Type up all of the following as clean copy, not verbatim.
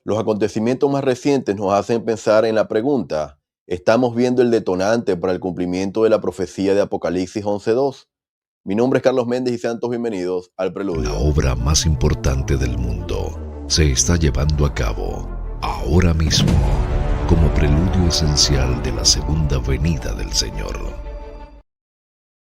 Los acontecimientos más recientes nos hacen pensar en la pregunta, ¿estamos viendo el detonante para el cumplimiento de la profecía de Apocalipsis 11:2? Mi nombre es Carlos Méndez y sean todos bienvenidos al La Preludio. obra más importante del mundo se está llevando a cabo ahora mismo como preludio esencial de la segunda venida del Señor.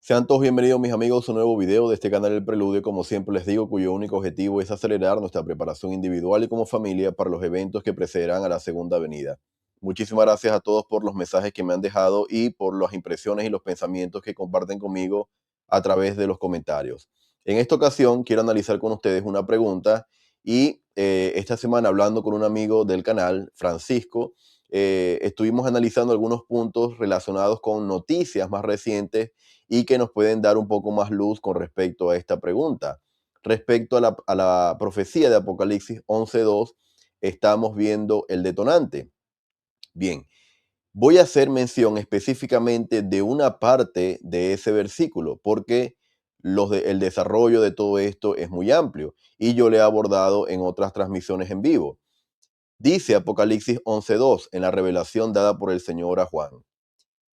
Sean todos bienvenidos mis amigos a un nuevo video de este canal El Preludio, como siempre les digo, cuyo único objetivo es acelerar nuestra preparación individual y como familia para los eventos que precederán a la segunda venida. Muchísimas gracias a todos por los mensajes que me han dejado y por las impresiones y los pensamientos que comparten conmigo a través de los comentarios. En esta ocasión quiero analizar con ustedes una pregunta y esta semana hablando con un amigo del canal, Francisco, estuvimos analizando algunos puntos relacionados con noticias más recientes y que nos pueden dar un poco más luz con respecto a esta pregunta. Respecto a la profecía de Apocalipsis 11:2, estamos viendo el detonante. Bien, voy a hacer mención específicamente de una parte de ese versículo, porque el desarrollo de todo esto es muy amplio y yo le he abordado en otras transmisiones en vivo. Dice Apocalipsis 11:2 en la revelación dada por el Señor a Juan.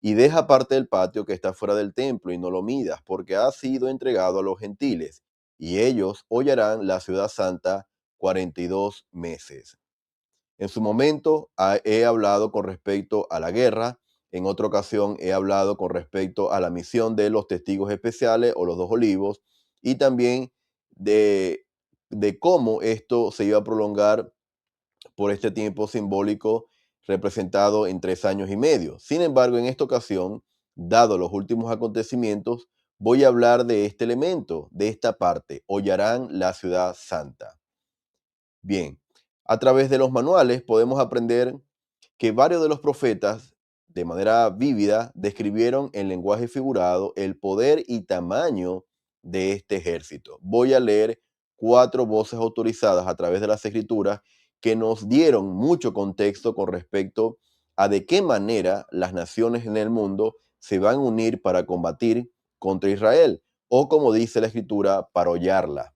Y deja parte del patio que está fuera del templo y no lo midas, porque ha sido entregado a los gentiles, y ellos hollarán la ciudad santa 42 meses. En su momento he hablado con respecto a la guerra, en otra ocasión he hablado con respecto a la misión de los testigos especiales o los dos olivos, y también de, de cómo esto se iba a prolongar por este tiempo simbólico representado en 3 años y medio. Sin embargo, en esta ocasión, dado los últimos acontecimientos, voy a hablar de este elemento, de esta parte, hollarán la ciudad santa. Bien, a través de los manuales podemos aprender que varios de los profetas, de manera vívida, describieron en lenguaje figurado el poder y tamaño de este ejército. Voy a leer 4 voces autorizadas a través de las escrituras que nos dieron mucho contexto con respecto a de qué manera las naciones en el mundo se van a unir para combatir contra Israel, o como dice la escritura, para hollarla.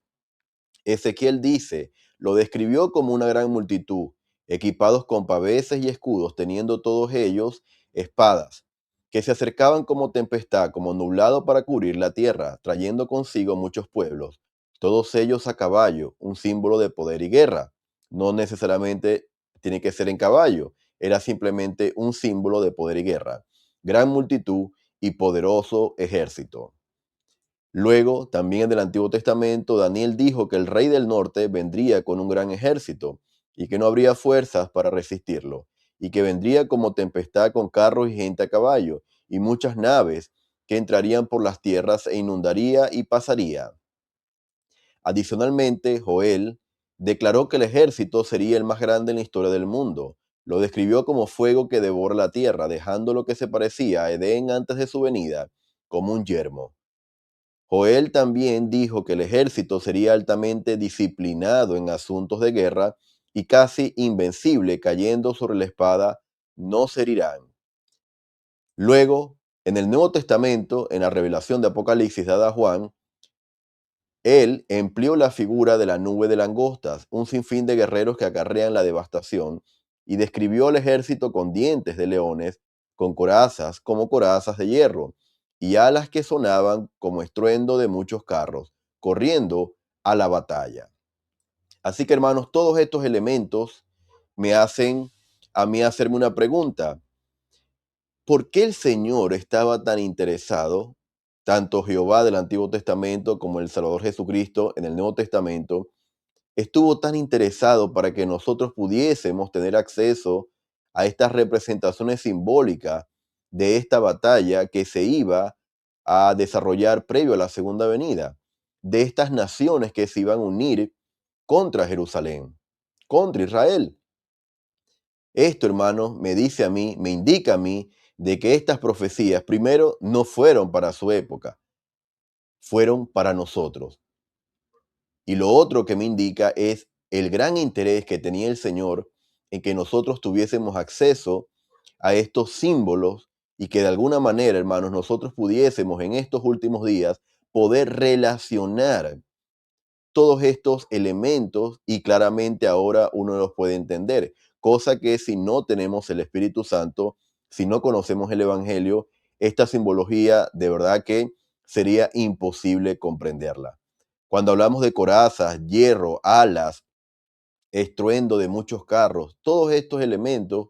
Ezequiel dice, lo describió como una gran multitud, equipados con paveses y escudos, teniendo todos ellos espadas, que se acercaban como tempestad, como nublado para cubrir la tierra, trayendo consigo muchos pueblos, todos ellos a caballo, un símbolo de poder y guerra. No necesariamente tiene que ser en caballo, era simplemente un símbolo de poder y guerra. Gran multitud y poderoso ejército. Luego, también en el Antiguo Testamento, Daniel dijo que el rey del norte vendría con un gran ejército y que no habría fuerzas para resistirlo, y que vendría como tempestad con carros y gente a caballo, y muchas naves que entrarían por las tierras e inundaría y pasaría. Adicionalmente, Joel declaró que el ejército sería el más grande en la historia del mundo. Lo describió como fuego que devora la tierra, dejando lo que se parecía a Edén antes de su venida, como un yermo. Joel también dijo que el ejército sería altamente disciplinado en asuntos de guerra y casi invencible, cayendo sobre la espada, no se herirán. Luego, en el Nuevo Testamento, en la revelación de Apocalipsis dada a Juan, él empleó la figura de la nube de langostas, un sinfín de guerreros que acarrean la devastación, y describió al ejército con dientes de leones, con corazas como corazas de hierro, y alas que sonaban como estruendo de muchos carros, corriendo a la batalla. Así que hermanos, todos estos elementos me hacen a mí hacerme una pregunta. ¿Por qué el Señor estaba tan interesado, tanto Jehová del Antiguo Testamento como el Salvador Jesucristo en el Nuevo Testamento, estuvo tan interesado para que nosotros pudiésemos tener acceso a estas representaciones simbólicas de esta batalla que se iba a desarrollar previo a la segunda venida, de estas naciones que se iban a unir contra Jerusalén, contra Israel? Esto, hermanos, me dice a mí, me indica a mí, de que estas profecías, primero, no fueron para su época, fueron para nosotros. Y lo otro que me indica es el gran interés que tenía el Señor en que nosotros tuviésemos acceso a estos símbolos y que de alguna manera, hermanos, nosotros pudiésemos en estos últimos días poder relacionar todos estos elementos y claramente ahora uno los puede entender, cosa que si no tenemos el Espíritu Santo, si no conocemos el Evangelio, esta simbología de verdad que sería imposible comprenderla. Cuando hablamos de corazas, hierro, alas, estruendo de muchos carros, todos estos elementos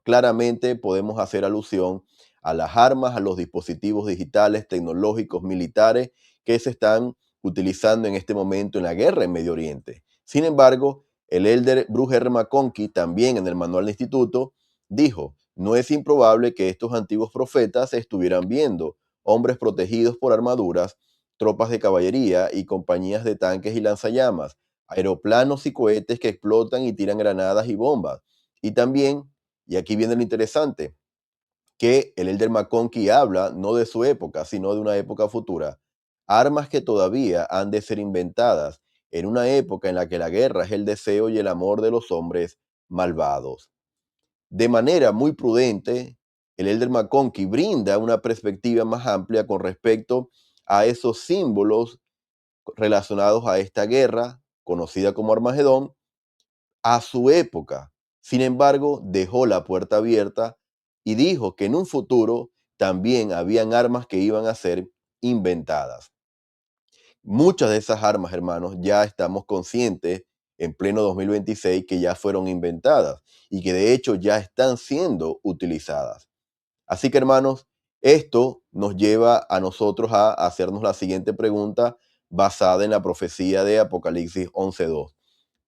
claramente podemos hacer alusión a las armas, a los dispositivos digitales, tecnológicos, militares que se están utilizando en este momento en la guerra en Medio Oriente. Sin embargo, el elder Bruce R. McConkie, también en el manual del instituto, dijo, no es improbable que estos antiguos profetas estuvieran viendo hombres protegidos por armaduras, tropas de caballería y compañías de tanques y lanzallamas, aeroplanos y cohetes que explotan y tiran granadas y bombas. Y también, y aquí viene lo interesante, que el Elder McConkie habla no de su época, sino de una época futura. Armas que todavía han de ser inventadas en una época en la que la guerra es el deseo y el amor de los hombres malvados. De manera muy prudente, el Elder McConkie brinda una perspectiva más amplia con respecto a esos símbolos relacionados a esta guerra, conocida como Armagedón, a su época. Sin embargo, dejó la puerta abierta y dijo que en un futuro también habían armas que iban a ser inventadas. Muchas de esas armas, hermanos, ya estamos conscientes en pleno 2026 que ya fueron inventadas y que de hecho ya están siendo utilizadas. Así que, hermanos, esto nos lleva a nosotros a hacernos la siguiente pregunta basada en la profecía de Apocalipsis 11:2.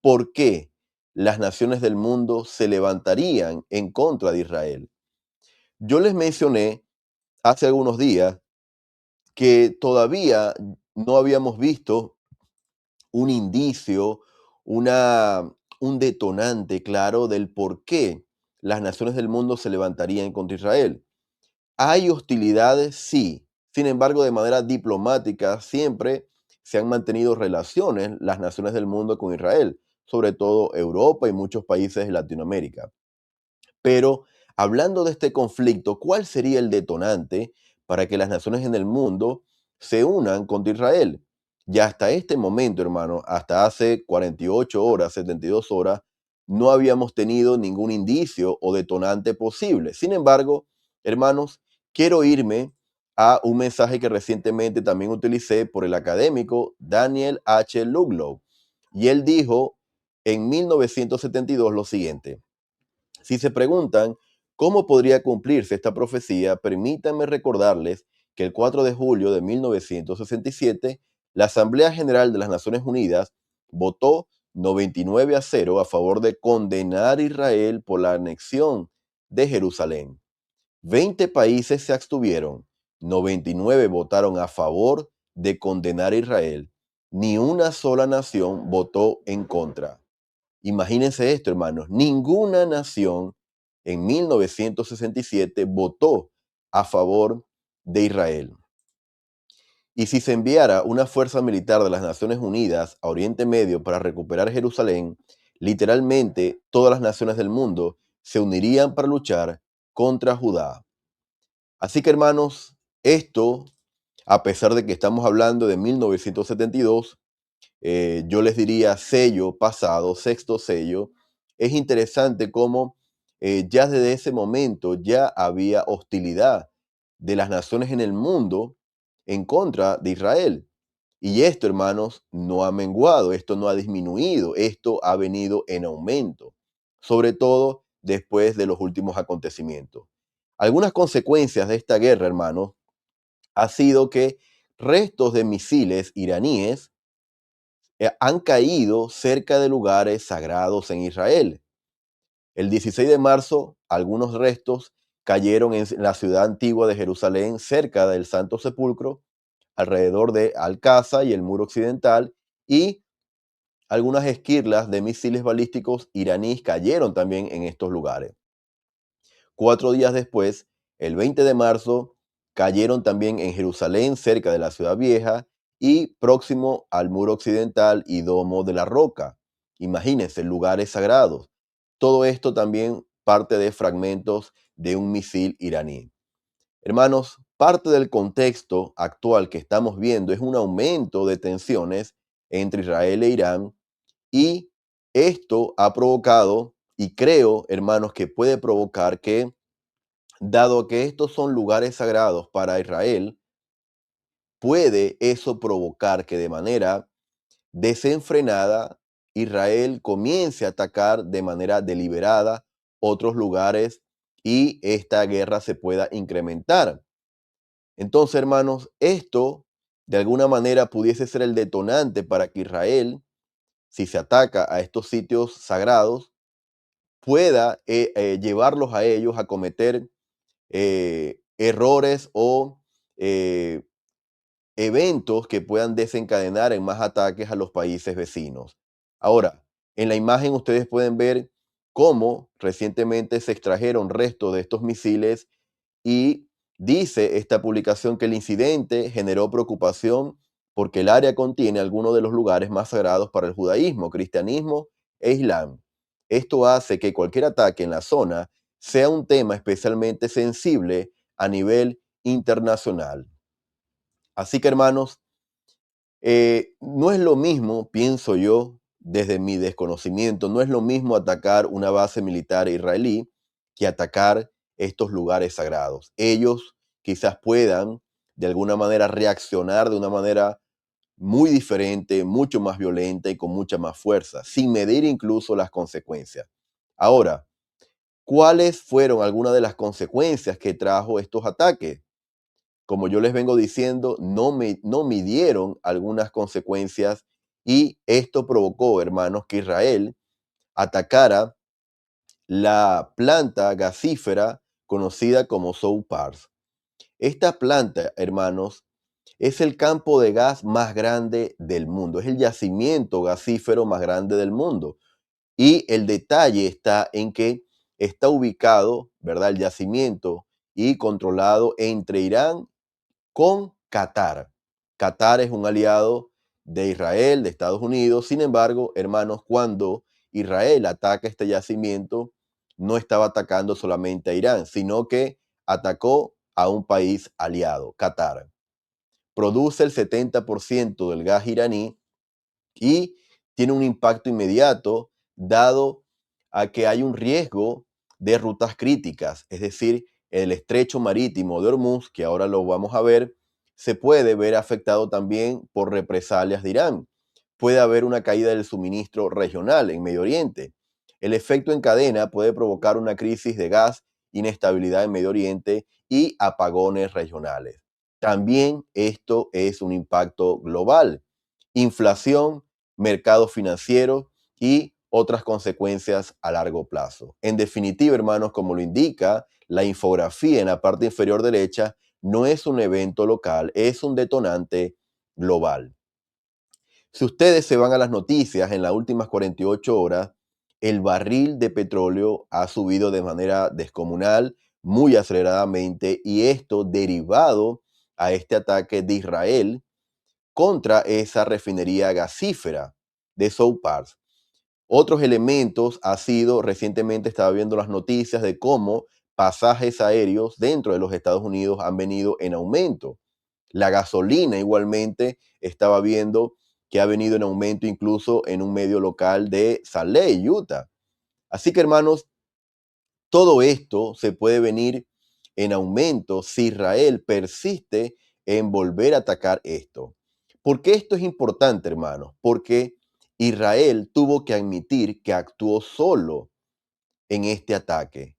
¿Por qué las naciones del mundo se levantarían en contra de Israel? Yo les mencioné hace algunos días que todavía no habíamos visto un indicio, una, un detonante claro del por qué las naciones del mundo se levantarían contra Israel. ¿Hay hostilidades? Sí. Sin embargo, de manera diplomática siempre se han mantenido relaciones las naciones del mundo con Israel, sobre todo Europa y muchos países de Latinoamérica. Pero hablando de este conflicto, ¿cuál sería el detonante para que las naciones en el mundo se unan contra Israel? Ya hasta este momento, hermano, hasta hace 48 horas, 72 horas, no habíamos tenido ningún indicio o detonante posible. Sin embargo, hermanos, quiero irme a un mensaje que recientemente también utilicé por el académico Daniel H. Luglow. Y él dijo en 1972 lo siguiente: si se preguntan cómo podría cumplirse esta profecía, permítanme recordarles que el 4 de julio de 1967, la Asamblea General de las Naciones Unidas votó 99-0 a favor de condenar a Israel por la anexión de Jerusalén. 20 países se abstuvieron, 99 votaron a favor de condenar a Israel. Ni una sola nación votó en contra. Imagínense esto, hermanos, ninguna nación en 1967 votó a favor de Israel. Y si se enviara una fuerza militar de las Naciones Unidas a Oriente Medio para recuperar Jerusalén, literalmente todas las naciones del mundo se unirían para luchar contra Judá. Así que, hermanos, esto, a pesar de que estamos hablando de 1972, yo les diría sello pasado, sexto sello, es interesante cómo ya desde ese momento ya había hostilidad de las naciones en el mundo en contra de Israel. Y esto, hermanos, no ha menguado, esto no ha disminuido, esto ha venido en aumento, sobre todo después de los últimos acontecimientos. Algunas consecuencias de esta guerra, hermanos, ha sido que restos de misiles iraníes han caído cerca de lugares sagrados en Israel. El 16 de marzo, algunos restos cayeron en la ciudad antigua de Jerusalén, cerca del Santo Sepulcro, alrededor de Al-Aqsa y el Muro Occidental, y algunas esquirlas de misiles balísticos iraníes cayeron también en estos lugares. 4 días después, el 20 de marzo, cayeron también en Jerusalén, cerca de la ciudad vieja y próximo al muro occidental y domo de la roca. Imagínense, lugares sagrados. Todo esto también parte de fragmentos de un misil iraní. Hermanos, parte del contexto actual que estamos viendo es un aumento de tensiones entre Israel e Irán, y esto ha provocado, y creo, hermanos, que puede provocar que, dado que estos son lugares sagrados para Israel, puede eso provocar que de manera desenfrenada Israel comience a atacar de manera deliberada otros lugares y esta guerra se pueda incrementar. Entonces, hermanos, esto de alguna manera pudiese ser el detonante para que Israel, si se ataca a estos sitios sagrados, pueda llevarlos a ellos a cometer errores o eh, eventos que puedan desencadenar en más ataques a los países vecinos. Ahora, en la imagen ustedes pueden ver cómo recientemente se extrajeron restos de estos misiles y dice esta publicación que el incidente generó preocupación porque el área contiene algunos de los lugares más sagrados para el judaísmo, cristianismo e islam. Esto hace que cualquier ataque en la zona sea un tema especialmente sensible a nivel internacional. Así que, hermanos, no es lo mismo, pienso yo, desde mi desconocimiento, no es lo mismo atacar una base militar israelí que atacar estos lugares sagrados. Ellos quizás puedan de alguna manera reaccionar de una manera muy diferente, mucho más violenta y con mucha más fuerza, sin medir incluso las consecuencias. Ahora, ¿cuáles fueron algunas de las consecuencias que trajo estos ataques? Como yo les vengo diciendo, no midieron algunas consecuencias y esto provocó, hermanos, que Israel atacara la planta gasífera conocida como Soupars. Esta planta, hermanos, es el campo de gas más grande del mundo, es el yacimiento gasífero más grande del mundo. Y el detalle está en que está ubicado, ¿verdad? El yacimiento y controlado entre Irán con Qatar. Qatar es un aliado de Israel, de Estados Unidos. Sin embargo, hermanos, cuando Israel ataca este yacimiento, no estaba atacando solamente a Irán, sino que atacó a un país aliado, Qatar. Produce el 70% del gas iraní y tiene un impacto inmediato dado a que hay un riesgo de rutas críticas, es decir, el estrecho marítimo de Hormuz, que ahora lo vamos a ver, se puede ver afectado también por represalias de Irán. Puede haber una caída del suministro regional en Medio Oriente. El efecto en cadena puede provocar una crisis de gas, inestabilidad en Medio Oriente y apagones regionales. También esto es un impacto global. Inflación, mercados financieros y otras consecuencias a largo plazo. En definitiva, hermanos, como lo indica la infografía en la parte inferior derecha, no es un evento local, es un detonante global. Si ustedes se van a las noticias en las últimas 48 horas, el barril de petróleo ha subido de manera descomunal, muy aceleradamente, y esto derivado a este ataque de Israel contra esa refinería gasífera de Soupars. Otros elementos ha sido, recientemente estaba viendo las noticias de cómo pasajes aéreos dentro de los Estados Unidos han venido en aumento. La gasolina igualmente estaba viendo que ha venido en aumento incluso en un medio local de Salt Lake, Utah. Así que, hermanos, todo esto se puede venir en aumento si Israel persiste en volver a atacar esto. ¿Por qué esto es importante, hermanos? Porque Israel tuvo que admitir que actuó solo en este ataque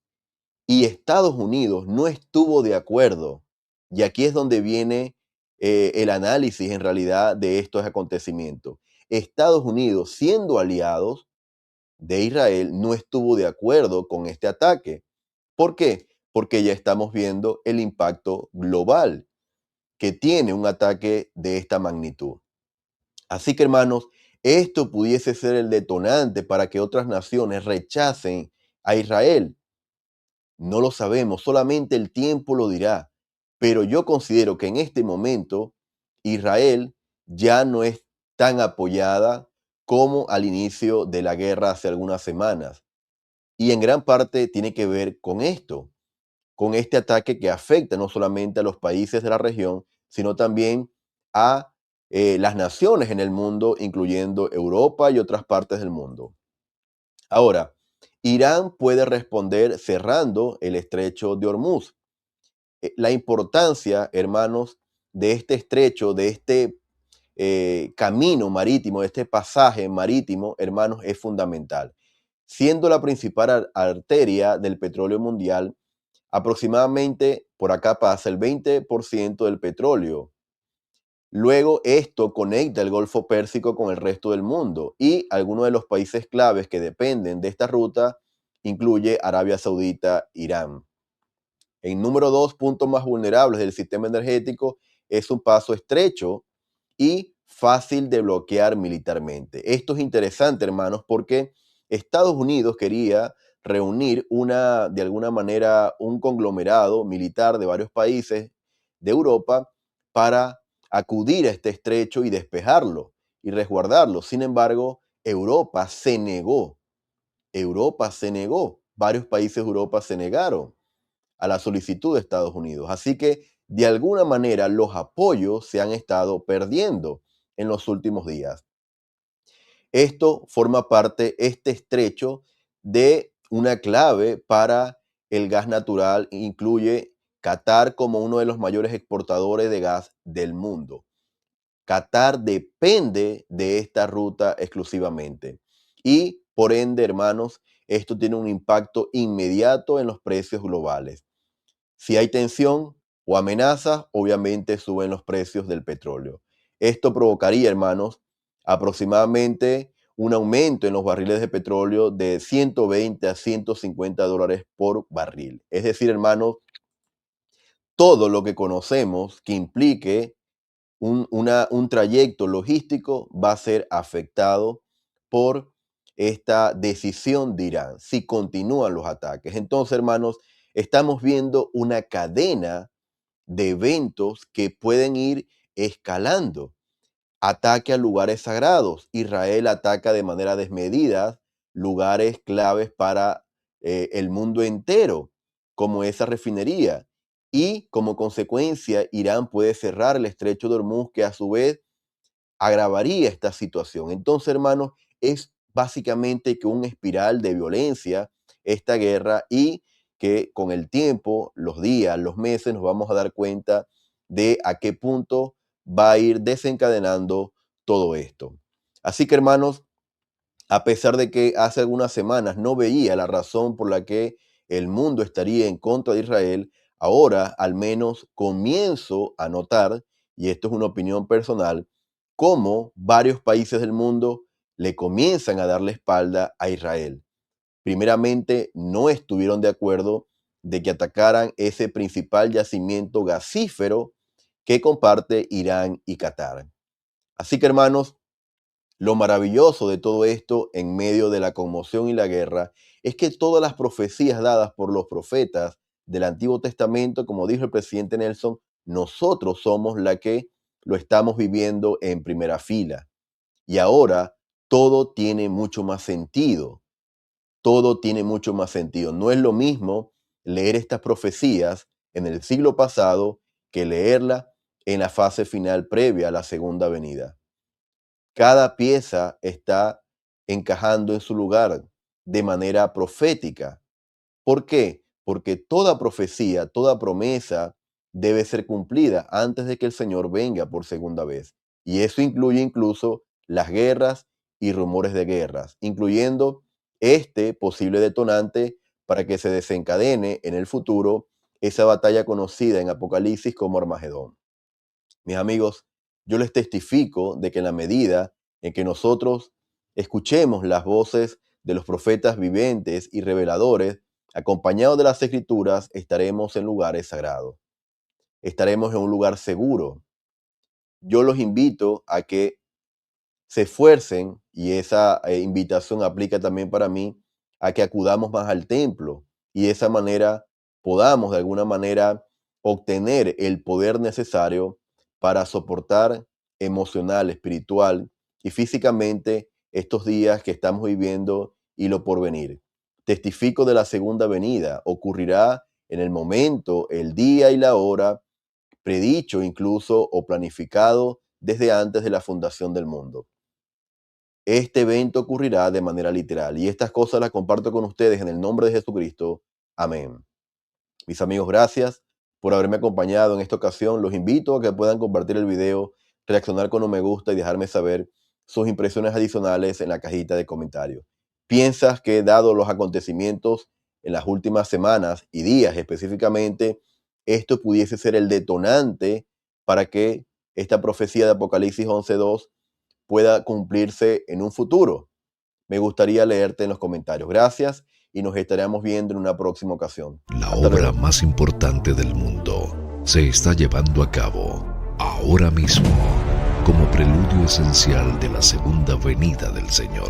y Estados Unidos no estuvo de acuerdo. Y aquí es donde viene el análisis en realidad de estos acontecimientos. Estados Unidos, siendo aliados de Israel, no estuvo de acuerdo con este ataque. ¿Por qué? Porque ya estamos viendo el impacto global que tiene un ataque de esta magnitud. Así que, hermanos, esto pudiese ser el detonante para que otras naciones rechacen a Israel. No lo sabemos, solamente el tiempo lo dirá. Pero yo considero que en este momento Israel ya no es tan apoyada como al inicio de la guerra hace algunas semanas. Y en gran parte tiene que ver con esto, con este ataque que afecta no solamente a los países de la región, sino también a las naciones en el mundo, incluyendo Europa y otras partes del mundo. Ahora, Irán puede responder cerrando el estrecho de Hormuz. La importancia, hermanos, de este estrecho, de este camino marítimo, de este pasaje marítimo, hermanos, es fundamental. Siendo la principal arteria del petróleo mundial, aproximadamente por acá pasa el 20% del petróleo. Luego esto conecta el Golfo Pérsico con el resto del mundo y algunos de los países claves que dependen de esta ruta incluye Arabia Saudita, Irán. El número dos puntos más vulnerables del sistema energético es un paso estrecho y fácil de bloquear militarmente. Esto es interesante, hermanos, porque Estados Unidos quería reunir de alguna manera, un conglomerado militar de varios países de Europa para acudir a este estrecho y despejarlo y resguardarlo. Sin embargo, Europa se negó. Europa se negó. Varios países de Europa se negaron a la solicitud de Estados Unidos. Así que, de alguna manera, los apoyos se han estado perdiendo en los últimos días. Esto forma parte, este estrecho, de una clave para el gas natural. Incluye Qatar como uno de los mayores exportadores de gas del mundo. Qatar depende de esta ruta exclusivamente. Y, por ende, hermanos, esto tiene un impacto inmediato en los precios globales. Si hay tensión o amenazas, obviamente suben los precios del petróleo. Esto provocaría, hermanos, aproximadamente un aumento en los barriles de petróleo de 120 a 150 dólares por barril. Es decir, hermanos, todo lo que conocemos que implique un trayecto logístico va a ser afectado por esta decisión de Irán, si continúan los ataques. Entonces, hermanos, estamos viendo una cadena de eventos que pueden ir escalando. Ataque a lugares sagrados. Israel ataca de manera desmedida lugares claves para el mundo entero, como esa refinería. Y como consecuencia, Irán puede cerrar el estrecho de Hormuz, que a su vez agravaría esta situación. Entonces, hermanos, es básicamente que un espiral de violencia esta guerra, y que con el tiempo, los días, los meses, nos vamos a dar cuenta de a qué punto va a ir desencadenando todo esto. Así que, hermanos, a pesar de que hace algunas semanas no veía la razón por la que el mundo estaría en contra de Israel, ahora al menos comienzo a notar, y esto es una opinión personal, cómo varios países del mundo le comienzan a dar la espalda a Israel. Primeramente, no estuvieron de acuerdo de que atacaran ese principal yacimiento gasífero que comparte Irán y Qatar. Así que, hermanos, lo maravilloso de todo esto, en medio de la conmoción y la guerra, es que todas las profecías dadas por los profetas del Antiguo Testamento, como dijo el presidente Nelson, nosotros somos la que lo estamos viviendo en primera fila. Y ahora todo tiene mucho más sentido. Todo tiene mucho más sentido. No es lo mismo leer estas profecías en el siglo pasado que leerla en la fase final previa a la segunda venida. Cada pieza está encajando en su lugar de manera profética. ¿Por qué? Porque toda profecía, toda promesa debe ser cumplida antes de que el Señor venga por segunda vez. Y eso incluye incluso las guerras y rumores de guerras, incluyendo este posible detonante para que se desencadene en el futuro esa batalla conocida en Apocalipsis como Armagedón. Mis amigos, yo les testifico de que en la medida en que nosotros escuchemos las voces de los profetas viventes y reveladores, acompañados de las escrituras, estaremos en lugares sagrados. Estaremos en un lugar seguro. Yo los invito a que se esfuercen, y esa invitación aplica también para mí, a que acudamos más al templo y de esa manera podamos de alguna manera obtener el poder necesario para soportar emocional, espiritual y físicamente estos días que estamos viviendo y lo porvenir. Testifico de la segunda venida. Ocurrirá en el momento, el día y la hora predicho incluso o planificado desde antes de la fundación del mundo. Este evento ocurrirá de manera literal y estas cosas las comparto con ustedes en el nombre de Jesucristo. Amén. Mis amigos, gracias por haberme acompañado en esta ocasión. Los invito a que puedan compartir el video, reaccionar con un me gusta y dejarme saber sus impresiones adicionales en la cajita de comentarios. ¿Piensas que, dado los acontecimientos en las últimas semanas y días específicamente, esto pudiese ser el detonante para que esta profecía de Apocalipsis 11:2 pueda cumplirse en un futuro? Me gustaría leerte en los comentarios. Gracias y nos estaremos viendo en una próxima ocasión. La Hasta obra luego. más importante del mundo se está llevando a cabo ahora mismo como preludio esencial de la segunda venida del Señor.